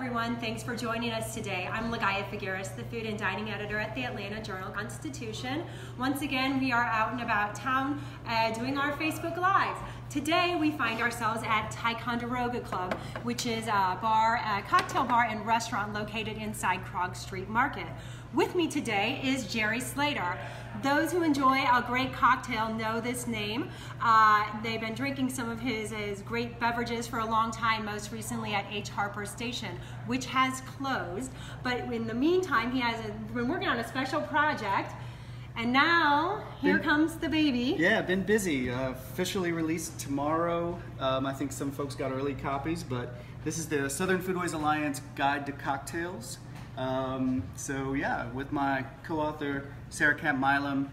everyone. Thanks for joining us today. I'm Ligaya Figueres, the food and dining editor at the Atlanta Journal-Constitution. Once again, we are out and about town doing our Facebook Lives. Today, we find ourselves at Ticonderoga Club, which is a cocktail bar and restaurant located inside Krog Street Market. With me today is Jerry Slater. Those who enjoy a great cocktail know this name. They've been drinking some of his great beverages for a long time, most recently at H. Harper Station, which has closed. But in the meantime, he has been working on a special project. And now, here comes the baby. Yeah, been busy. Officially released tomorrow. I think some folks got early copies, but this is the Southern Foodways Alliance Guide to Cocktails. So yeah, with my co-author, Sarah Camp-Milam,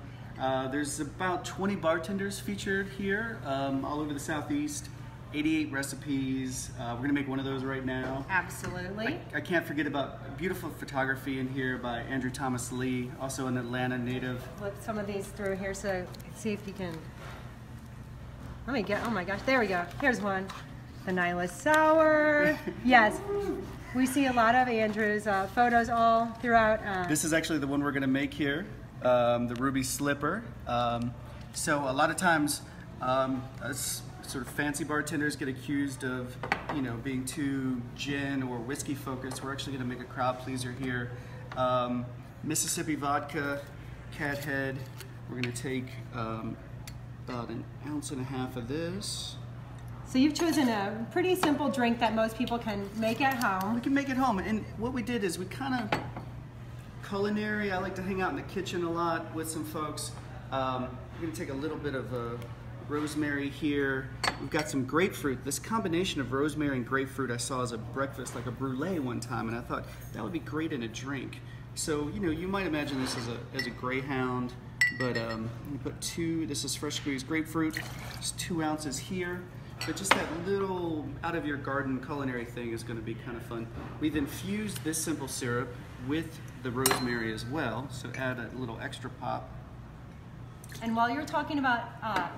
there's about 20 bartenders featured here all over the Southeast. 88 recipes. We're gonna make one of those right now. Absolutely. I can't forget about beautiful photography in here by Andrew Thomas Lee, also an Atlanta native. Flip some of these through here so see if you can. Let me get, oh my gosh, there we go. Here's one. The Nyla Sour. Yes. We see a lot of Andrew's photos all throughout. This is actually the one we're gonna make here, the Ruby Slipper. So a lot of times, sort of fancy bartenders get accused of, being too gin or whiskey focused. We're actually going to make a crowd pleaser here. Mississippi vodka, cat head. We're going to take about 1.5 ounces of this. So you've chosen a pretty simple drink that most people can make at home. We can make it home, and what we did is we kind of culinary. I like to hang out in the kitchen a lot with some folks. We're going to take a little bit of rosemary here. We've got some grapefruit. This combination of rosemary and grapefruit I saw as a breakfast, like a brulee one time, and I thought that would be great in a drink. So, you might imagine this as a Greyhound, but you put this is fresh squeezed grapefruit, just 2 ounces here. But just that little out of your garden culinary thing is going to be kind of fun. We've infused this simple syrup with the rosemary as well, so add a little extra pop. And while you're talking about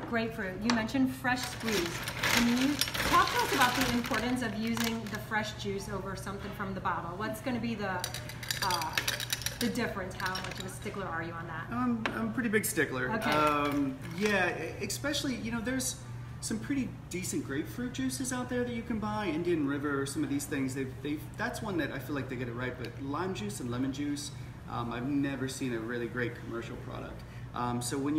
grapefruit, you mentioned fresh squeeze. Can you talk to us about the importance of using the fresh juice over something from the bottle? What's going to be the difference? How much of a stickler are you on that? I'm a pretty big stickler. Okay. Yeah, especially, there's some pretty decent grapefruit juices out there that you can buy. Indian River, some of these things, that's one that I feel like they get it right. But lime juice and lemon juice, I've never seen a really great commercial product. So when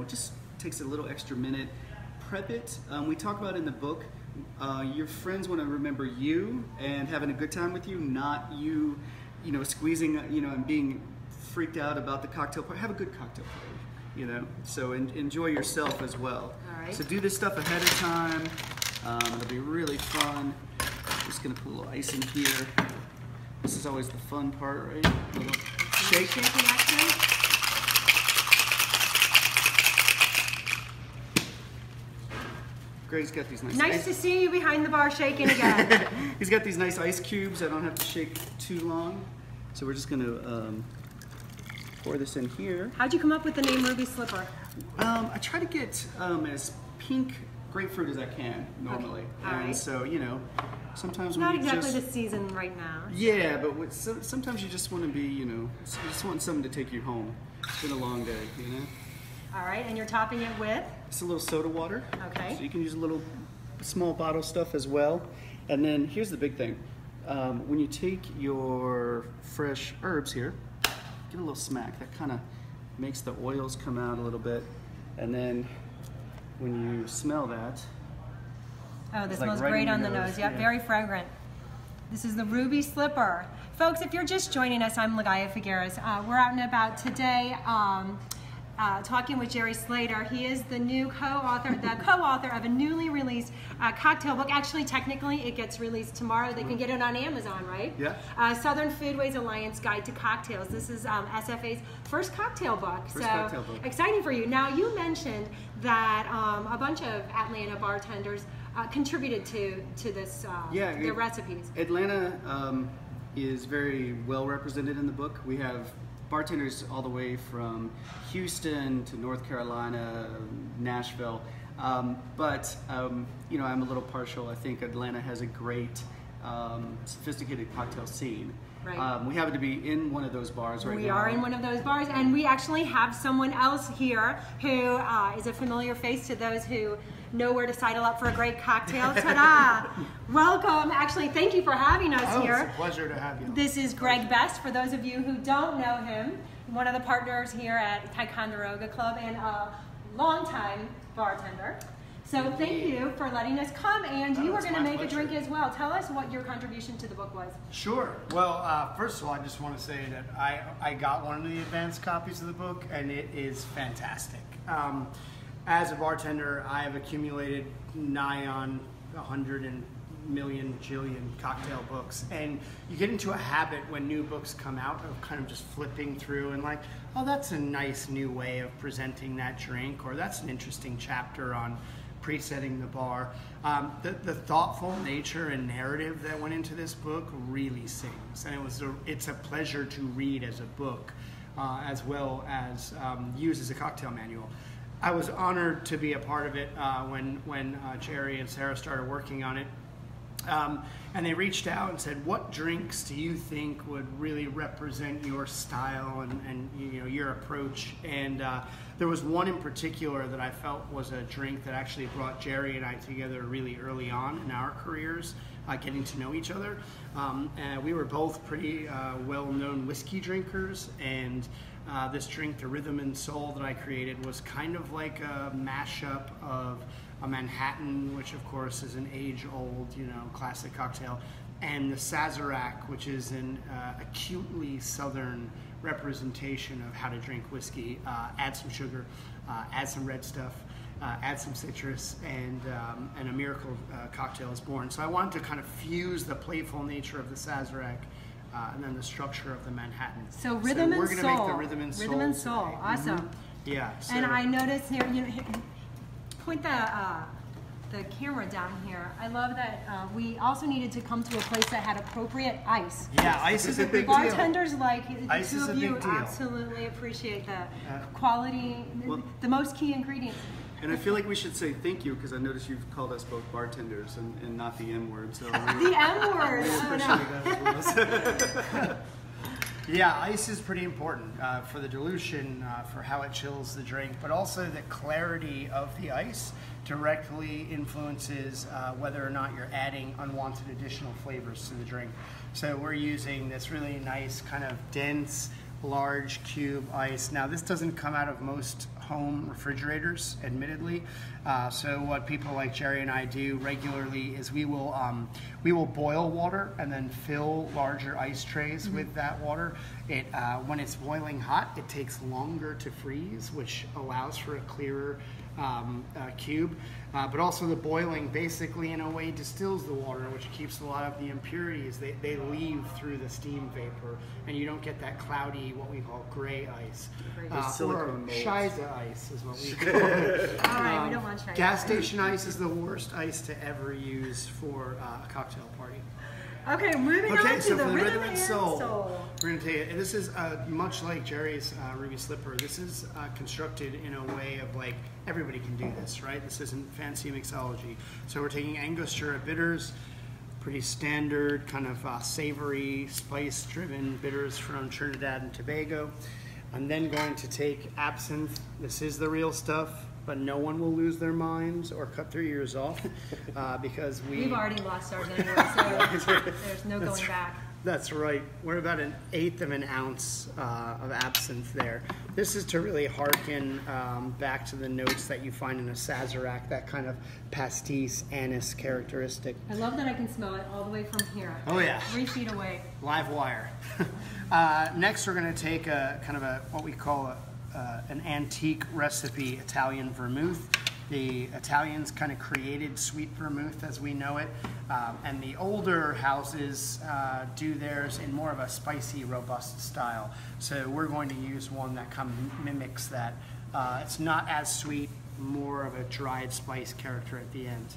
just takes a little extra minute, prep it. We talk about in the book, your friends want to remember you and having a good time with you, not you, squeezing, and being freaked out about the cocktail party. Have a good cocktail party, so enjoy yourself as well. All right. So do this stuff ahead of time. It'll be really fun. Just gonna put a little ice in here. This is always the fun part, right? A little shaking action. Greg's got these nice to see you behind the bar shaking again. He's got these nice ice cubes. I don't have to shake too long. So we're just going to pour this in here. How'd you come up with the name Ruby Slipper? I try to get as pink grapefruit as I can normally. Okay. All right. So, sometimes not exactly the season right now. Yeah, but sometimes you just want to be, you just want something to take you home. It's been a long day, All right, and you're topping it with? It's a little soda water. Okay. So you can use a little small bottle stuff as well. And then here's the big thing. When you take your fresh herbs here, get a little smack. That kind of makes the oils come out a little bit. And then when you smell that. Oh, this smells great on the nose. Yep, very fragrant. This is the Ruby Slipper. Folks, if you're just joining us, I'm Ligaya Figueres. We're out and about today. Talking with Jerry Slater. He is the co-author of a newly released cocktail book. Actually, technically, it gets released tomorrow. They can get it on Amazon, right? Yeah. Southern Foodways Alliance Guide to Cocktails. This is SFA's first cocktail book. Cocktail book. Exciting for you. Now, you mentioned that a bunch of Atlanta bartenders contributed to this, their recipes. Atlanta is very well represented in the book. We have bartenders all the way from Houston to North Carolina, Nashville. I'm a little partial. I think Atlanta has a great sophisticated cocktail scene. Right. We happen to be in one of those bars right now. We are in one of those bars, and we actually have someone else here who is a familiar face to those who know where to sidle up for a great cocktail. Ta-da! Welcome. Actually, thank you for having us here. It's a pleasure to have you. This is Greg Best, for those of you who don't know him, one of the partners here at Ticonderoga Club and a longtime bartender. So thank you for letting us come, and you were going to make a drink as well. Tell us what your contribution to the book was. Sure. Well, first of all, I just want to say that I got one of the advanced copies of the book, and it is fantastic. As a bartender, I have accumulated nigh on 100 million jillion cocktail books, and you get into a habit when new books come out of kind of just flipping through and like, oh, that's a nice new way of presenting that drink, or that's an interesting chapter on pre-setting the bar. The thoughtful nature and narrative that went into this book really sings, and it's a pleasure to read as a book, as well as use as a cocktail manual. I was honored to be a part of it when Jerry and Sarah started working on it. And they reached out and said, what drinks do you think would really represent your style and you know, your approach? And there was one in particular that I felt was a drink that actually brought Jerry and I together really early on in our careers, getting to know each other. And we were both pretty well-known whiskey drinkers, and this drink, the Rhythm and Soul that I created, was kind of like a mashup of a Manhattan, which of course is an age-old, you know, classic cocktail, and the Sazerac, which is an acutely Southern representation of how to drink whiskey. Add some sugar, add some red stuff, add some citrus, and a miracle cocktail is born. So I wanted to kind of fuse the playful nature of the Sazerac and then the structure of the Manhattan. So Rhythm and Soul. We're going to make the Rhythm and Soul. Rhythm and Soul, today. awesome. Mm-hmm. Yeah. So. And I noticed here, you know, point the camera down here. I love that we also needed to come to a place that had appropriate ice. Yeah, ice is a big deal. Bartenders like the ice two is of a you big deal. absolutely appreciate the quality, the most key ingredients. And I feel like we should say thank you, because I noticed you've called us both bartenders and not the M word. So the M word. Yeah, ice is pretty important for the dilution, for how it chills the drink, but also the clarity of the ice directly influences whether or not you're adding unwanted additional flavors to the drink. So we're using this really nice kind of dense, large cube ice. Now this doesn't come out of most home refrigerators, admittedly. So what people like Jerry and I do regularly is we will boil water and then fill larger ice trays with that water. When it's boiling hot, it takes longer to freeze, which allows for a clearer cube. But also the boiling basically in a way distills the water, which keeps a lot of the impurities. They leave through the steam vapor, and you don't get that cloudy, what we call gray ice. Or Shiza ice is what we call it. All right, we don't want Shiza. Gas station ice is the worst ice to ever use for a cocktail party. Okay, moving on to so the for the Rhythm and Soul. We're going to tell you, this is much like Jerry's Ruby Slipper. This is constructed in a way of like, everybody can do this, right? This isn't fancy mixology. So we're taking Angostura bitters, pretty standard kind of savory, spice-driven bitters from Trinidad and Tobago. I'm then going to take absinthe. This is the real stuff, but no one will lose their minds or cut their ears off because we've already lost ours anyway, so there's no going back. That's right. We're about 1/8 of an ounce of absinthe there. This is to really hearken back to the notes that you find in a Sazerac, that kind of pastis anise characteristic. I love that I can smell it all the way from here. Oh yeah. 3 feet away. Live wire. Next we're going to take a kind of what we call an antique recipe Italian vermouth. The Italians kind of created sweet vermouth as we know it, and the older houses do theirs in more of a spicy, robust style. So we're going to use one that kind of mimics that. It's not as sweet, more of a dried spice character at the end.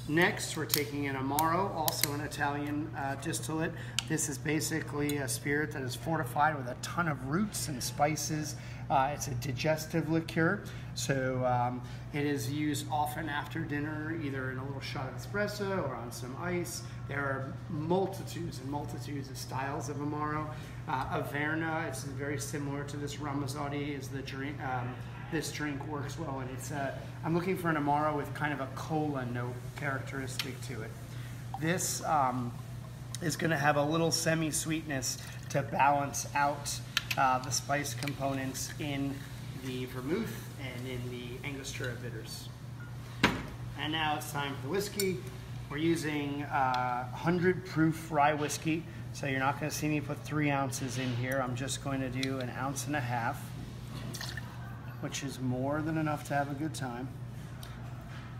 Next, we're taking an Amaro, also an Italian distillate. This is basically a spirit that is fortified with a ton of roots and spices. It's a digestive liqueur, so it is used often after dinner, either in a little shot of espresso or on some ice, There are multitudes and multitudes of styles of Amaro. Averna, it's very similar to this Ramazzotti, is the drink. This drink works well, and it's I'm looking for an Amaro with kind of a cola note characteristic to it. This is going to have a little semi-sweetness to balance out the spice components in the vermouth and in the Angostura bitters. And now it's time for the whiskey. We're using 100 proof rye whiskey, so you're not going to see me put 3 ounces in here. I'm just going to do 1.5 ounces, which is more than enough to have a good time.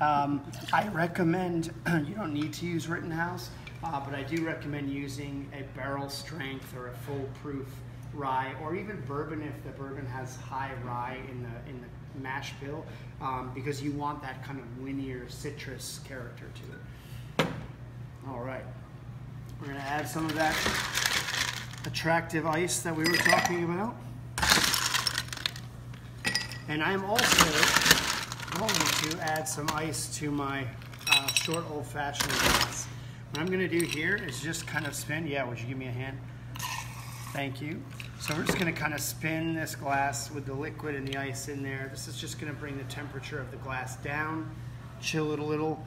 I recommend, you don't need to use Rittenhouse, but I do recommend using a barrel strength or a full proof rye, or even bourbon if the bourbon has high rye in the mash bill, because you want that kind of winnier citrus character to it. All right, we're gonna add some of that attractive ice that we were talking about. And I'm also going to add some ice to my short old-fashioned glass. What I'm gonna do here is just kind of spin, yeah, would you give me a hand? Thank you. So we're just gonna kind of spin this glass with the liquid and the ice in there. This is just gonna bring the temperature of the glass down, chill it a little.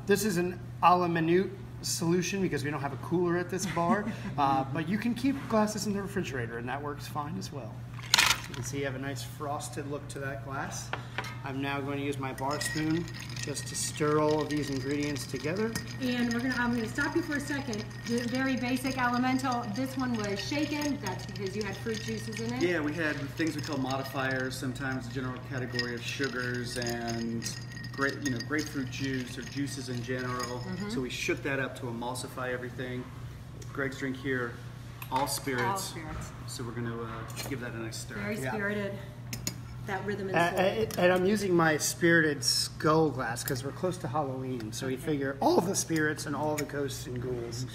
This is an a la minute solution because we don't have a cooler at this bar, but you can keep glasses in the refrigerator and that works fine as well. You can see you have a nice frosted look to that glass. I'm now going to use my bar spoon just to stir all of these ingredients together. And I'm going to stop you for a second. Very basic elemental. This one was shaken. That's because you had fruit juices in it. Yeah, we had things we call modifiers, sometimes the general category of sugars and grapefruit juice or juices in general. So we shook that up to emulsify everything. Greg's drink here, all spirits. All spirits. So we're going to give that a nice stir. Very spirited. That rhythm and soul. And I'm using my spirited skull glass because we're close to Halloween. So we figure all the spirits and all the ghosts and ghouls.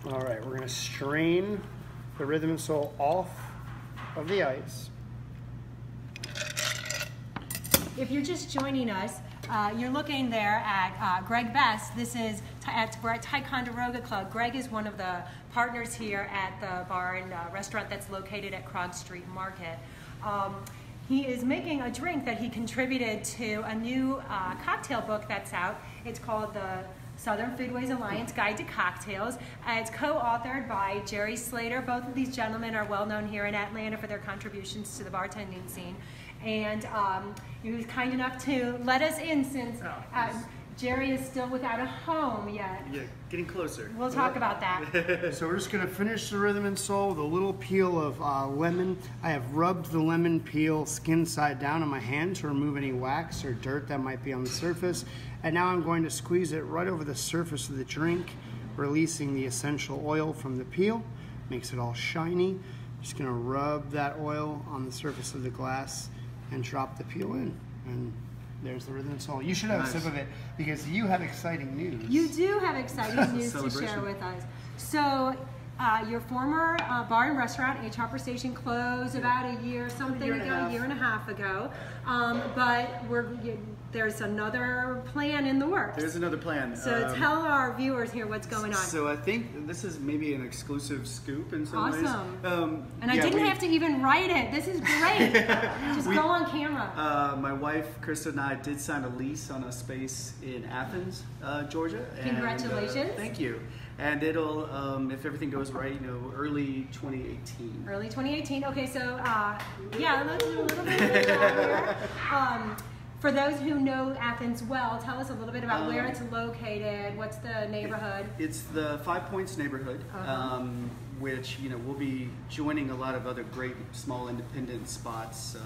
All right, we're going to strain the rhythm and soul off of the ice. If you're just joining us, you're looking there at Greg Best. This is we're at Ticonderoga Club. Greg is one of the partners here at the bar and restaurant that's located at Krog Street Market. He is making a drink that he contributed to a new cocktail book that's out. It's called the Southern Foodways Alliance Guide to Cocktails. It's co-authored by Jerry Slater. Both of these gentlemen are well known here in Atlanta for their contributions to the bartending scene. And he was kind enough to let us in since Jerry is still without a home yet. Yeah, getting closer. We'll talk about that. So we're just going to finish the rhythm and soul with a little peel of lemon. I have rubbed the lemon peel skin side down on my hand to remove any wax or dirt that might be on the surface. And now I'm going to squeeze it right over the surface of the drink, releasing the essential oil from the peel. Makes it all shiny. Just going to rub that oil on the surface of the glass and drop the peel in. And there's the rhythm and soul. You should have a sip of it because you have exciting news. You do have exciting news to share with us. So your former bar and restaurant, H. Hopper Station, closed about a year and a half ago. But there's another plan in the works. There's another plan. So tell our viewers here what's going on. So I think this is maybe an exclusive scoop in some ways. Awesome. And I didn't have to even write it. This is great. Just go on camera. My wife, Krista, and I did sign a lease on a space in Athens, Georgia. Congratulations. And, thank you. And it'll, if everything goes right, early 2018. Early 2018. Okay, so yeah, let's do a little bit of a here. For those who know Athens well, tell us a little bit about where it's located. What's the neighborhood? It's the 5 Points neighborhood, which we'll be joining a lot of other great small independent spots.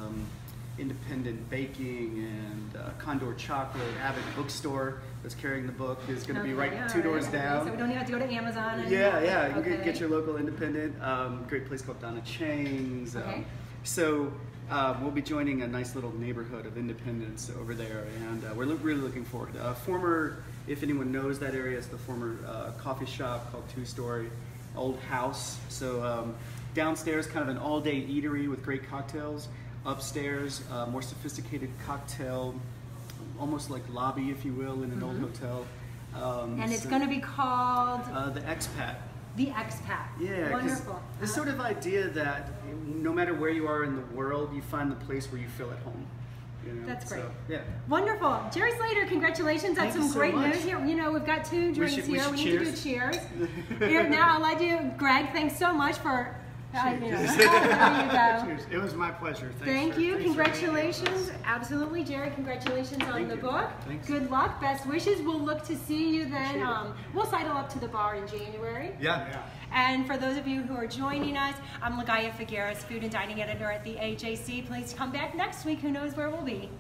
Independent baking and Condor Chocolate, Avid Bookstore that's carrying the book is going to be right 2 doors down. So we don't even have to go to Amazon. Yeah. You can get your local independent. Great place called Donna Chang's. So we'll be joining a nice little neighborhood of independents over there, and we're really looking forward. If anyone knows that area, it's the former coffee shop called Two Story, old house. So downstairs, kind of an all-day eatery with great cocktails. Upstairs, more sophisticated cocktail, almost like lobby, if you will, in an old hotel. And it's going to be called The Expat. The Expat. Yeah, Wonderful. this sort of idea that no matter where you are in the world, you find the place where you feel at home. You know? That's great. So, yeah. Wonderful. Jerry Slater, congratulations. That's Thank you some so great much. news here. You know, we've got 2 drinks we here. should We need to do cheers. Here, now I'll let you, Greg, thanks so much for, there you go. Cheers. It was my pleasure. Thank you. Thanks for hanging out with Congratulations. us. Absolutely, Jerry. Congratulations on Thank the you. book. Thanks. Good luck. Best wishes. We'll look to see you then. Appreciate We'll sidle up to the bar in January. Yeah. And for those of you who are joining us, I'm Lagaya Figueres, Food and Dining Editor at the AJC. Please come back next week. Who knows where we'll be.